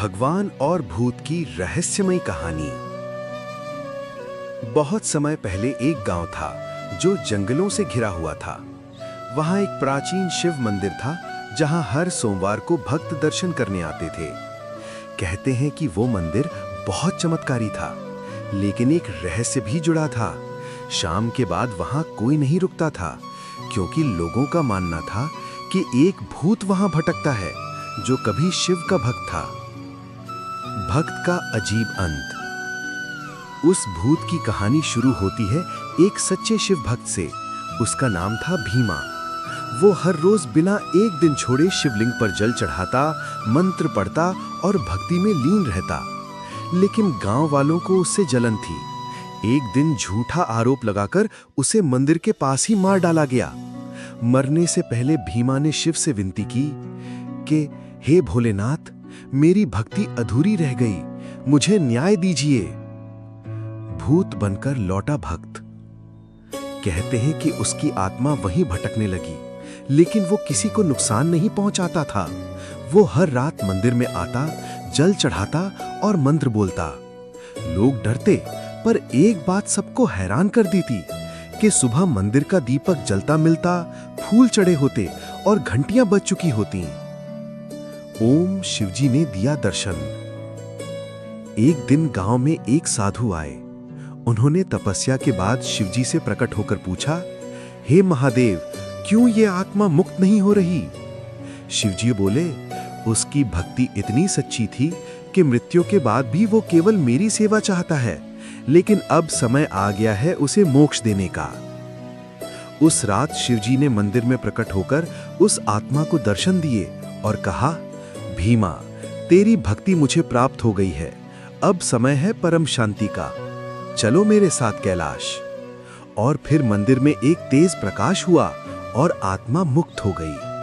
भगवान और भूत की रहस्यमयी कहानी। बहुत समय पहले एक गांव था जो जंगलों से घिरा हुआ था। वहां एक प्राचीन शिव मंदिर था जहां हर सोमवार को भक्त दर्शन करने आते थे। कहते हैं कि वो मंदिर बहुत चमत्कारी था, लेकिन एक रहस्य भी जुड़ा था। शाम के बाद वहां कोई नहीं रुकता था, क्योंकि लोगों का मानना था कि एक भूत वहां भटकता है जो कभी शिव का भक्त था। भक्त का अजीब अंत। उस भूत की कहानी शुरू होती है एक सच्चे शिव भक्त से। उसका नाम था भीमा। वो हर रोज बिना एक दिन छोड़े शिवलिंग पर जल चढ़ाता, मंत्र पढ़ता और भक्ति में लीन रहता। लेकिन गांव वालों को उससे जलन थी। एक दिन झूठा आरोप लगाकर उसे मंदिर के पास ही मार डाला गया। मरने से पहले भीमा ने शिव से विनती की कि हे भोलेनाथ, मेरी भक्ति अधूरी रह गई, मुझे न्याय दीजिए। भूत बनकर लौटा भक्त। कहते हैं कि उसकी आत्मा वहीं भटकने लगी, लेकिन वो किसी को नुकसान नहीं पहुंचाता था। वो हर रात मंदिर में आता, जल चढ़ाता और मंत्र बोलता। लोग डरते, पर एक बात सबको हैरान कर दी थी कि सुबह मंदिर का दीपक जलता मिलता, फूल चढ़े होते और घंटियां बज चुकी होती। ओम शिवजी ने दिया दर्शन। एक दिन गांव में एक साधु आए। उन्होंने तपस्या के बाद शिवजी से प्रकट होकर पूछा, हे महादेव, क्यों ये आत्मा मुक्त नहीं हो रही? शिवजी बोले, उसकी भक्ति इतनी सच्ची थी कि मृत्यु के बाद भी वो केवल मेरी सेवा चाहता है, लेकिन अब समय आ गया है उसे मोक्ष देने का। उस रात शिवजी ने मंदिर में प्रकट होकर उस आत्मा को दर्शन दिए और कहा, भीमा, तेरी भक्ति मुझे प्राप्त हो गई है, अब समय है परम शांति का, चलो मेरे साथ कैलाश। और फिर मंदिर में एक तेज प्रकाश हुआ और आत्मा मुक्त हो गई।